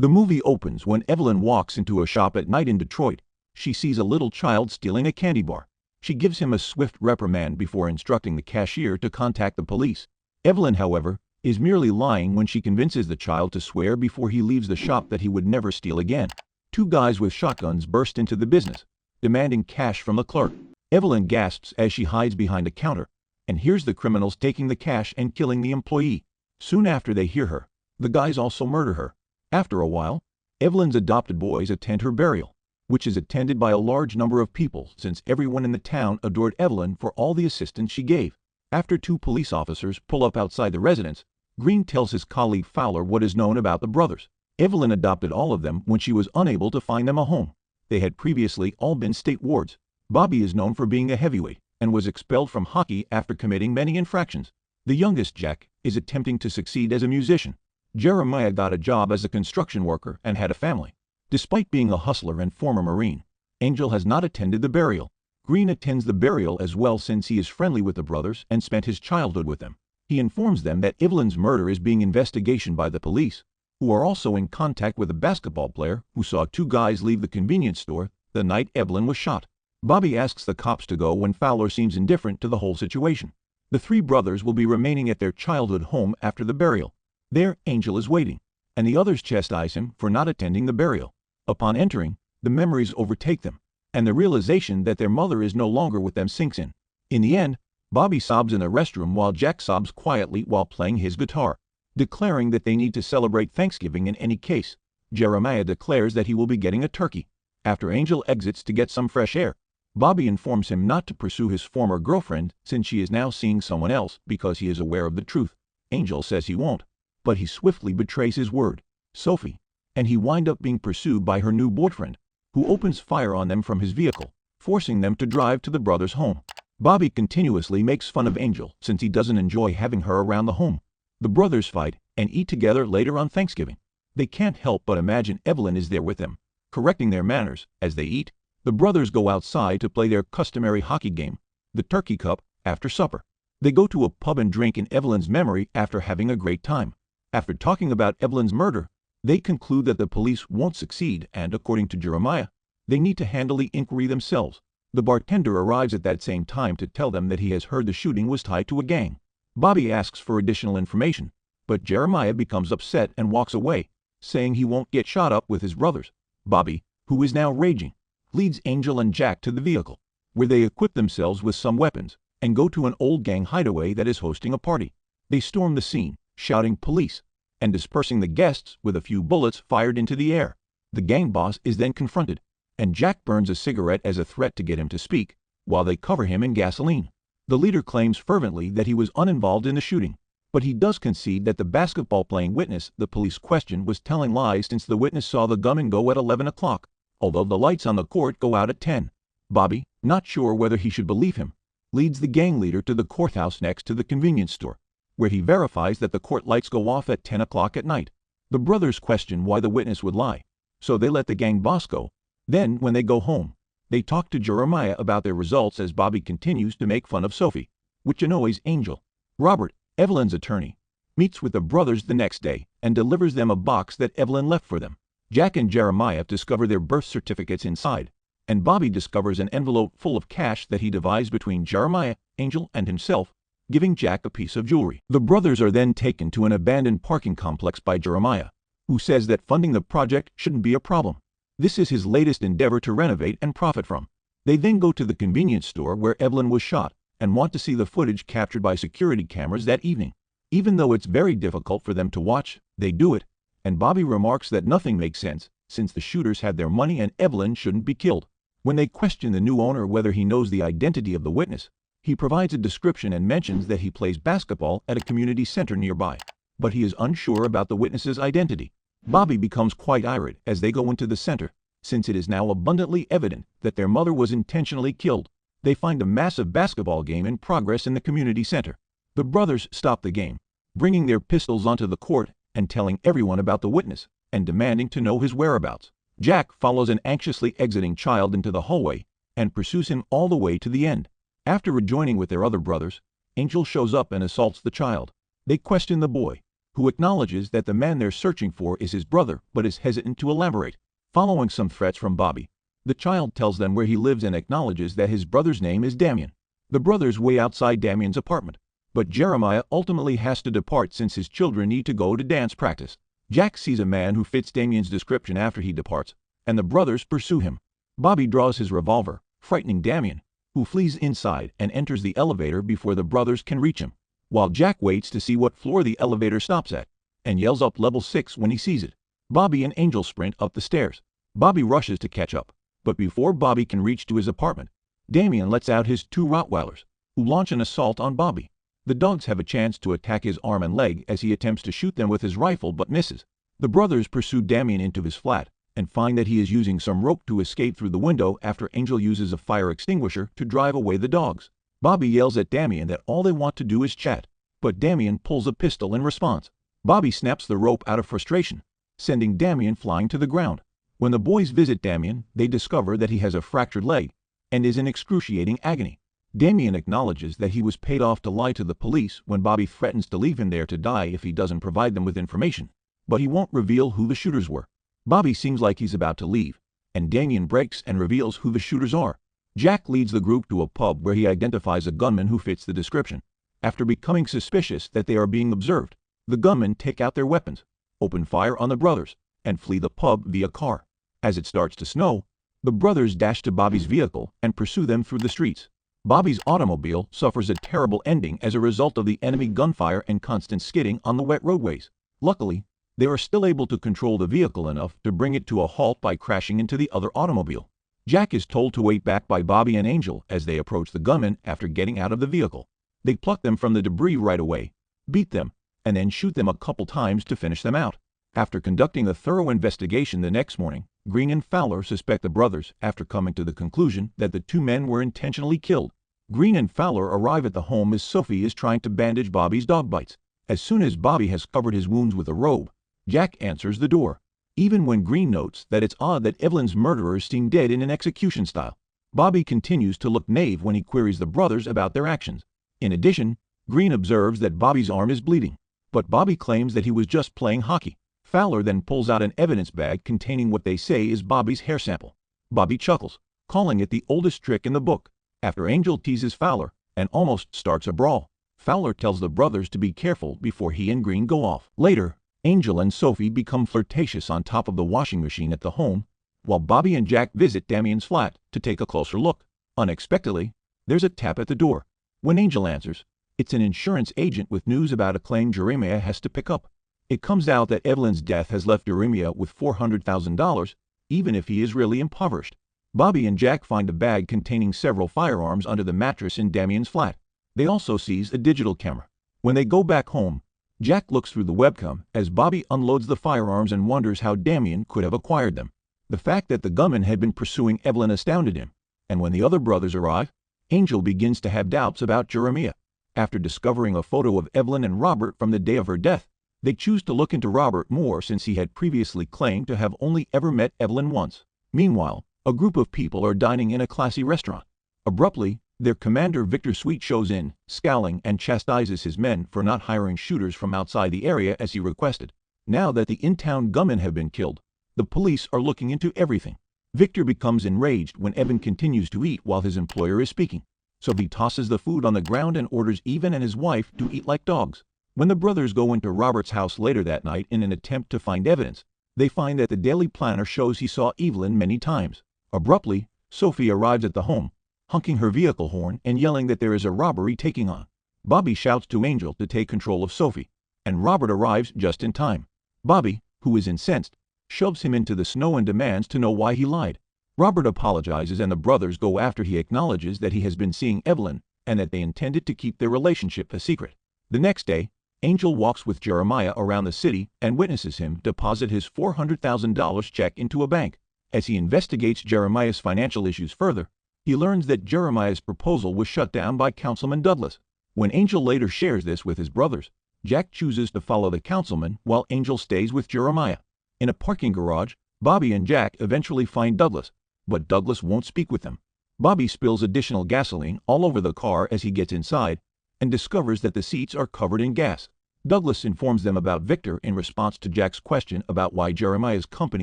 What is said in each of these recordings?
The movie opens when Evelyn walks into a shop at night in Detroit. She sees a little child stealing a candy bar. She gives him a swift reprimand before instructing the cashier to contact the police. Evelyn, however, is merely lying when she convinces the child to swear before he leaves the shop that he would never steal again. Two guys with shotguns burst into the business, demanding cash from the clerk. Evelyn gasps as she hides behind a counter and hears the criminals taking the cash and killing the employee. Soon after they hear her, the guys also murder her. After a while, Evelyn's adopted boys attend her burial, which is attended by a large number of people since everyone in the town adored Evelyn for all the assistance she gave. After two police officers pull up outside the residence, Green tells his colleague Fowler what is known about the brothers. Evelyn adopted all of them when she was unable to find them a home. They had previously all been state wards. Bobby is known for being a heavyweight and was expelled from hockey after committing many infractions. The youngest, Jack, is attempting to succeed as a musician. Jeremiah got a job as a construction worker and had a family. Despite being a hustler and former Marine, Angel has not attended the burial. Green attends the burial as well since he is friendly with the brothers and spent his childhood with them. He informs them that Evelyn's murder is being investigated by the police, who are also in contact with a basketball player who saw two guys leave the convenience store the night Evelyn was shot. Bobby asks the cops to go when Fowler seems indifferent to the whole situation. The three brothers will be remaining at their childhood home after the burial. There, Angel is waiting, and the others chastise him for not attending the burial. Upon entering, the memories overtake them, and the realization that their mother is no longer with them sinks in. In the end, Bobby sobs in the restroom while Jack sobs quietly while playing his guitar, declaring that they need to celebrate Thanksgiving in any case. Jeremiah declares that he will be getting a turkey. After Angel exits to get some fresh air, Bobby informs him not to pursue his former girlfriend since she is now seeing someone else because he is aware of the truth. Angel says he won't, but he swiftly betrays his word, Sophie, and he winds up being pursued by her new boyfriend, who opens fire on them from his vehicle, forcing them to drive to the brothers' home. Bobby continuously makes fun of Angel since he doesn't enjoy having her around the home. The brothers fight and eat together later on Thanksgiving. They can't help but imagine Evelyn is there with them, correcting their manners as they eat. The brothers go outside to play their customary hockey game, the Turkey Cup, after supper. They go to a pub and drink in Evelyn's memory after having a great time. After talking about Evelyn's murder, they conclude that the police won't succeed and, according to Jeremiah, they need to handle the inquiry themselves. The bartender arrives at that same time to tell them that he has heard the shooting was tied to a gang. Bobby asks for additional information, but Jeremiah becomes upset and walks away, saying he won't get shot up with his brothers. Bobby, who is now raging, leads Angel and Jack to the vehicle, where they equip themselves with some weapons and go to an old gang hideaway that is hosting a party. They storm the scene, shouting "police," and dispersing the guests with a few bullets fired into the air. The gang boss is then confronted, and Jack burns a cigarette as a threat to get him to speak, while they cover him in gasoline. The leader claims fervently that he was uninvolved in the shooting, but he does concede that the basketball-playing witness the police questioned was telling lies since the witness saw the gunman go at 11 o'clock, although the lights on the court go out at 10. Bobby, not sure whether he should believe him, leads the gang leader to the courthouse next to the convenience store, where he verifies that the court lights go off at 10 o'clock at night. The brothers question why the witness would lie, so they let the gang boss go. Then, when they go home, they talk to Jeremiah about their results as Bobby continues to make fun of Sophie, which annoys Angel. Robert, Evelyn's attorney, meets with the brothers the next day and delivers them a box that Evelyn left for them. Jack and Jeremiah discover their birth certificates inside, and Bobby discovers an envelope full of cash that he divides between Jeremiah, Angel, and himself, giving Jack a piece of jewelry. The brothers are then taken to an abandoned parking complex by Jeremiah, who says that funding the project shouldn't be a problem. This is his latest endeavor to renovate and profit from. They then go to the convenience store where Evelyn was shot and want to see the footage captured by security cameras that evening. Even though it's very difficult for them to watch, they do it, and Bobby remarks that nothing makes sense since the shooters had their money and Evelyn shouldn't be killed. When they question the new owner whether he knows the identity of the witness, he provides a description and mentions that he plays basketball at a community center nearby, but he is unsure about the witness's identity. Bobby becomes quite irate as they go into the center, since it is now abundantly evident that their mother was intentionally killed. They find a massive basketball game in progress in the community center. The brothers stop the game, bringing their pistols onto the court and telling everyone about the witness and demanding to know his whereabouts. Jack follows an anxiously exiting child into the hallway and pursues him all the way to the end. After rejoining with their other brothers, Angel shows up and assaults the child. They question the boy, who acknowledges that the man they're searching for is his brother but is hesitant to elaborate. Following some threats from Bobby, the child tells them where he lives and acknowledges that his brother's name is Damien. The brothers wait outside Damien's apartment, but Jeremiah ultimately has to depart since his children need to go to dance practice. Jack sees a man who fits Damien's description after he departs, and the brothers pursue him. Bobby draws his revolver, frightening Damien, who flees inside and enters the elevator before the brothers can reach him, while Jack waits to see what floor the elevator stops at, and yells up level 6 when he sees it. Bobby and Angel sprint up the stairs. Bobby rushes to catch up, but before Bobby can reach to his apartment, Damien lets out his 2 Rottweilers, who launch an assault on Bobby. The dogs have a chance to attack his arm and leg as he attempts to shoot them with his rifle but misses. The brothers pursue Damien into his flat and find that he is using some rope to escape through the window after Angel uses a fire extinguisher to drive away the dogs. Bobby yells at Damien that all they want to do is chat, but Damien pulls a pistol in response. Bobby snaps the rope out of frustration, sending Damien flying to the ground. When the boys visit Damien, they discover that he has a fractured leg and is in excruciating agony. Damien acknowledges that he was paid off to lie to the police when Bobby threatens to leave him there to die if he doesn't provide them with information, but he won't reveal who the shooters were. Bobby seems like he's about to leave, and Damien breaks and reveals who the shooters are. Jack leads the group to a pub where he identifies a gunman who fits the description. After becoming suspicious that they are being observed, the gunmen take out their weapons, open fire on the brothers, and flee the pub via car. As it starts to snow, the brothers dash to Bobby's vehicle and pursue them through the streets. Bobby's automobile suffers a terrible ending as a result of the enemy gunfire and constant skidding on the wet roadways. Luckily, they are still able to control the vehicle enough to bring it to a halt by crashing into the other automobile. Jack is told to wait back by Bobby and Angel as they approach the gunmen after getting out of the vehicle. They pluck them from the debris right away, beat them, and then shoot them a couple times to finish them out. After conducting a thorough investigation the next morning, Green and Fowler suspect the brothers after coming to the conclusion that the 2 men were intentionally killed. Green and Fowler arrive at the home as Sophie is trying to bandage Bobby's dog bites. As soon as Bobby has covered his wounds with a robe, Jack answers the door, even when Green notes that it's odd that Evelyn's murderers seem dead in an execution style. Bobby continues to look naive when he queries the brothers about their actions. In addition, Green observes that Bobby's arm is bleeding, but Bobby claims that he was just playing hockey. Fowler then pulls out an evidence bag containing what they say is Bobby's hair sample. Bobby chuckles, calling it the oldest trick in the book. After Angel teases Fowler and almost starts a brawl, Fowler tells the brothers to be careful before he and Green go off. Later, Angel and Sophie become flirtatious on top of the washing machine at the home, while Bobby and Jack visit Damien's flat to take a closer look. Unexpectedly, there's a tap at the door. When Angel answers, it's an insurance agent with news about a claim Jeremiah has to pick up. It comes out that Evelyn's death has left Jeremiah with $400,000, even if he is really impoverished. Bobby and Jack find a bag containing several firearms under the mattress in Damien's flat. They also seize a digital camera. When they go back home, Jack looks through the webcam as Bobby unloads the firearms and wonders how Damien could have acquired them. The fact that the gunman had been pursuing Evelyn astounded him, and when the other brothers arrive, Angel begins to have doubts about Jeremiah. After discovering a photo of Evelyn and Robert from the day of her death, they choose to look into Robert more since he had previously claimed to have only ever met Evelyn once. Meanwhile, a group of people are dining in a classy restaurant. Abruptly, their commander Victor Sweet shows in, scowling, and chastises his men for not hiring shooters from outside the area as he requested. Now that the in-town gunmen have been killed, the police are looking into everything. Victor becomes enraged when Evan continues to eat while his employer is speaking, so he tosses the food on the ground and orders Evan and his wife to eat like dogs. When the brothers go into Robert's house later that night in an attempt to find evidence, they find that the Daily Planner shows he saw Evelyn many times. Abruptly, Sophie arrives at the home, honking her vehicle horn and yelling that there is a robbery taking on. Bobby shouts to Angel to take control of Sophie, and Robert arrives just in time. Bobby, who is incensed, shoves him into the snow and demands to know why he lied. Robert apologizes and the brothers go after he acknowledges that he has been seeing Evelyn and that they intended to keep their relationship a secret. The next day, Angel walks with Jeremiah around the city and witnesses him deposit his $400,000 check into a bank. As he investigates Jeremiah's financial issues further, he learns that Jeremiah's proposal was shut down by Councilman Douglas. When Angel later shares this with his brothers, Jack chooses to follow the councilman while Angel stays with Jeremiah. In a parking garage, Bobby and Jack eventually find Douglas, but Douglas won't speak with them. Bobby spills additional gasoline all over the car as he gets inside and discovers that the seats are covered in gas. Douglas informs them about Victor in response to Jack's question about why Jeremiah's company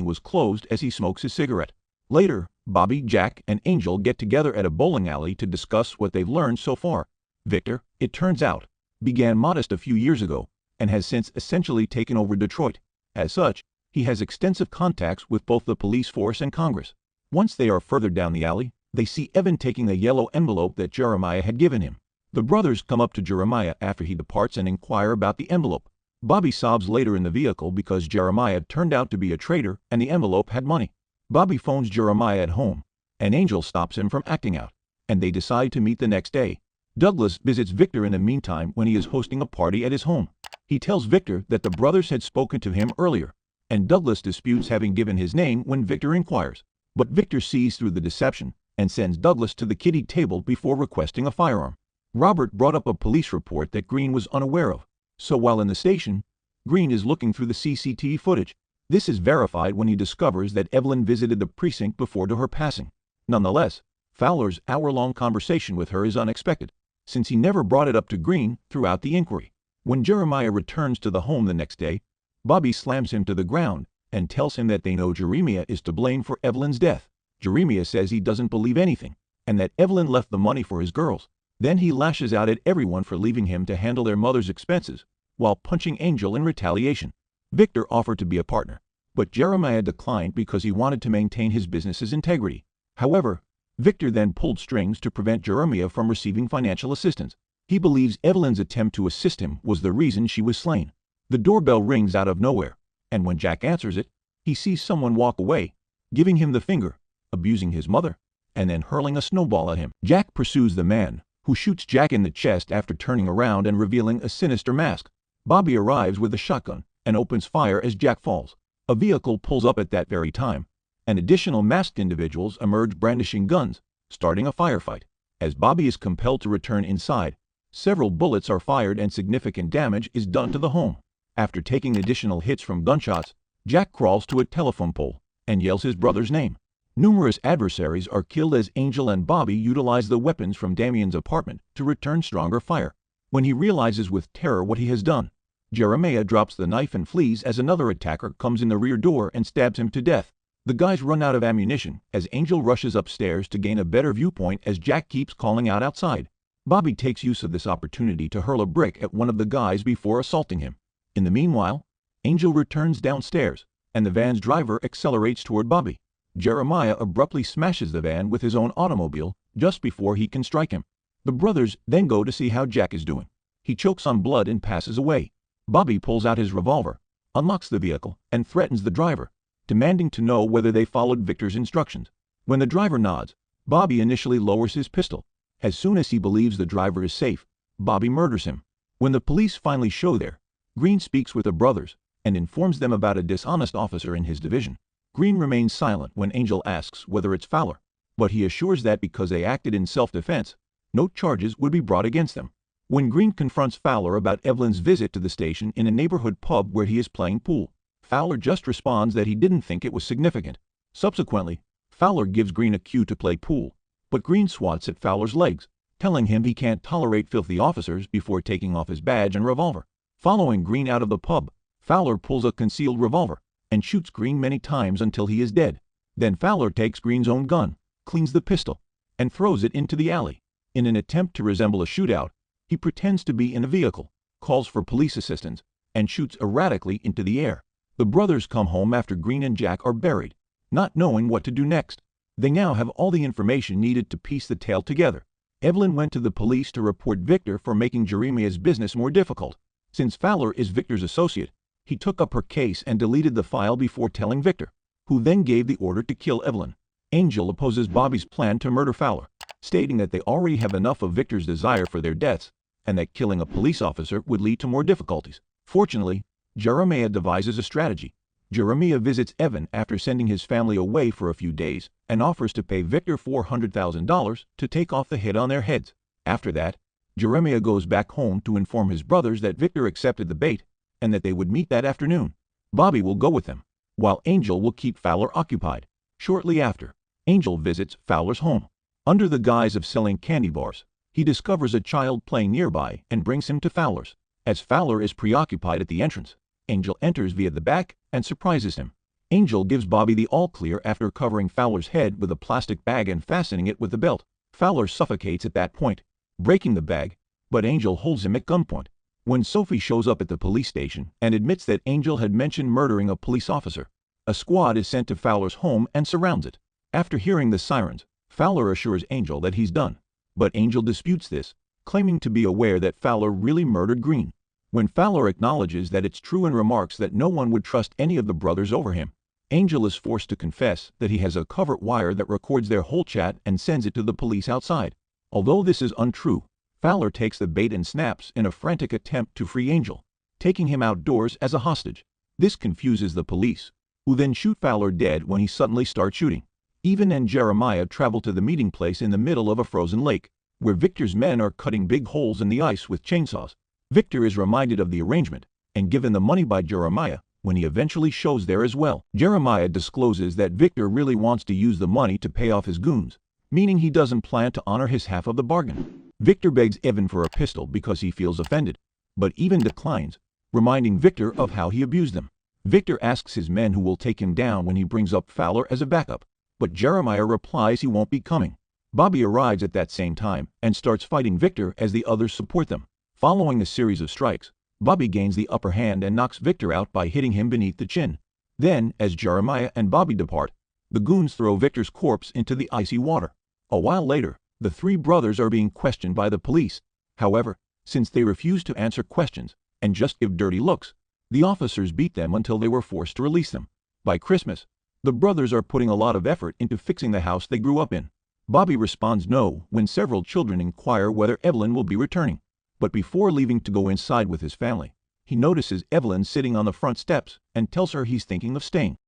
was closed as he smokes his cigarette. Later, Bobby, Jack, and Angel get together at a bowling alley to discuss what they've learned so far. Victor, it turns out, began modest a few years ago and has since essentially taken over Detroit. As such, he has extensive contacts with both the police force and Congress. Once they are further down the alley, they see Evan taking a yellow envelope that Jeremiah had given him. The brothers come up to Jeremiah after he departs and inquire about the envelope. Bobby sobs later in the vehicle because Jeremiah turned out to be a traitor and the envelope had money. Bobby phones Jeremiah at home, and Angel stops him from acting out, and they decide to meet the next day. Douglas visits Victor in the meantime when he is hosting a party at his home. He tells Victor that the brothers had spoken to him earlier, and Douglas disputes having given his name when Victor inquires. But Victor sees through the deception and sends Douglas to the kiddie table before requesting a firearm. Robert brought up a police report that Green was unaware of, so while in the station, Green is looking through the CCTV footage. This is verified when he discovers that Evelyn visited the precinct before to her passing. Nonetheless, Fowler's hour-long conversation with her is unexpected, since he never brought it up to Green throughout the inquiry. When Jeremiah returns to the home the next day, Bobby slams him to the ground and tells him that they know Jeremiah is to blame for Evelyn's death. Jeremiah says he doesn't believe anything, and that Evelyn left the money for his girls. Then he lashes out at everyone for leaving him to handle their mother's expenses, while punching Angel in retaliation. Victor offered to be a partner, but Jeremiah declined because he wanted to maintain his business's integrity. However, Victor then pulled strings to prevent Jeremiah from receiving financial assistance. He believes Evelyn's attempt to assist him was the reason she was slain. The doorbell rings out of nowhere, and when Jack answers it, he sees someone walk away, giving him the finger, abusing his mother, and then hurling a snowball at him. Jack pursues the man, who shoots Jack in the chest after turning around and revealing a sinister mask. Bobby arrives with a shotgun and opens fire as Jack falls. A vehicle pulls up at that very time, and additional masked individuals emerge brandishing guns, starting a firefight. As Bobby is compelled to return inside, several bullets are fired and significant damage is done to the home. After taking additional hits from gunshots, Jack crawls to a telephone pole and yells his brother's name. Numerous adversaries are killed as Angel and Bobby utilize the weapons from Damien's apartment to return stronger fire. When he realizes with terror what he has done, Jeremiah drops the knife and flees as another attacker comes in the rear door and stabs him to death. The guys run out of ammunition as Angel rushes upstairs to gain a better viewpoint as Jack keeps calling out outside. Bobby takes use of this opportunity to hurl a brick at one of the guys before assaulting him. In the meanwhile, Angel returns downstairs, and the van's driver accelerates toward Bobby. Jeremiah abruptly smashes the van with his own automobile just before he can strike him. The brothers then go to see how Jack is doing. He chokes on blood and passes away. Bobby pulls out his revolver, unlocks the vehicle, and threatens the driver, demanding to know whether they followed Victor's instructions. When the driver nods, Bobby initially lowers his pistol. As soon as he believes the driver is safe, Bobby murders him. When the police finally show there, Green speaks with the brothers and informs them about a dishonest officer in his division. Green remains silent when Angel asks whether it's Fowler, but he assures that because they acted in self-defense, no charges would be brought against them. When Green confronts Fowler about Evelyn's visit to the station in a neighborhood pub where he is playing pool, Fowler just responds that he didn't think it was significant. Subsequently, Fowler gives Green a cue to play pool, but Green swats at Fowler's legs, telling him he can't tolerate filthy officers before taking off his badge and revolver. Following Green out of the pub, Fowler pulls a concealed revolver and shoots Green many times until he is dead. Then Fowler takes Green's own gun, cleans the pistol, and throws it into the alley. In an attempt to resemble a shootout, he pretends to be in a vehicle, calls for police assistance, and shoots erratically into the air. The brothers come home after Green and Jack are buried, not knowing what to do next. They now have all the information needed to piece the tale together. Evelyn went to the police to report Victor for making Jeremiah's business more difficult. Since Fowler is Victor's associate, he took up her case and deleted the file before telling Victor, who then gave the order to kill Evelyn. Angel opposes Bobby's plan to murder Fowler, stating that they already have enough of Victor's desire for their deaths, and that killing a police officer would lead to more difficulties. Fortunately, Jeremiah devises a strategy. Jeremiah visits Evan after sending his family away for a few days and offers to pay Victor $400,000 to take off the hit on their heads. After that, Jeremiah goes back home to inform his brothers that Victor accepted the bait and that they would meet that afternoon. Bobby will go with them, while Angel will keep Fowler occupied. Shortly after, Angel visits Fowler's home. Under the guise of selling candy bars, he discovers a child playing nearby and brings him to Fowler's. As Fowler is preoccupied at the entrance, Angel enters via the back and surprises him. Angel gives Bobby the all-clear after covering Fowler's head with a plastic bag and fastening it with the belt. Fowler suffocates at that point, breaking the bag, but Angel holds him at gunpoint. When Sophie shows up at the police station and admits that Angel had mentioned murdering a police officer, a squad is sent to Fowler's home and surrounds it. After hearing the sirens, Fowler assures Angel that he's done, but Angel disputes this, claiming to be aware that Fowler really murdered Green. When Fowler acknowledges that it's true and remarks that no one would trust any of the brothers over him, Angel is forced to confess that he has a covert wire that records their whole chat and sends it to the police outside. Although this is untrue, Fowler takes the bait and snaps in a frantic attempt to free Angel, taking him outdoors as a hostage. This confuses the police, who then shoot Fowler dead when he suddenly starts shooting. Evelyn and Jeremiah travel to the meeting place in the middle of a frozen lake, where Victor's men are cutting big holes in the ice with chainsaws. Victor is reminded of the arrangement and given the money by Jeremiah when he eventually shows there as well. Jeremiah discloses that Victor really wants to use the money to pay off his goons, meaning he doesn't plan to honor his half of the bargain. Victor begs Evan for a pistol because he feels offended, but Evan declines, reminding Victor of how he abused them. Victor asks his men who will take him down when he brings up Fowler as a backup, but Jeremiah replies he won't be coming. Bobby arrives at that same time and starts fighting Victor as the others support them. Following a series of strikes, Bobby gains the upper hand and knocks Victor out by hitting him beneath the chin. Then, as Jeremiah and Bobby depart, the goons throw Victor's corpse into the icy water. A while later, the three brothers are being questioned by the police. However, since they refuse to answer questions and just give dirty looks, the officers beat them until they were forced to release them. By Christmas, the brothers are putting a lot of effort into fixing the house they grew up in. Bobby responds no when several children inquire whether Evelyn will be returning. But before leaving to go inside with his family, he notices Evelyn sitting on the front steps and tells her he's thinking of staying.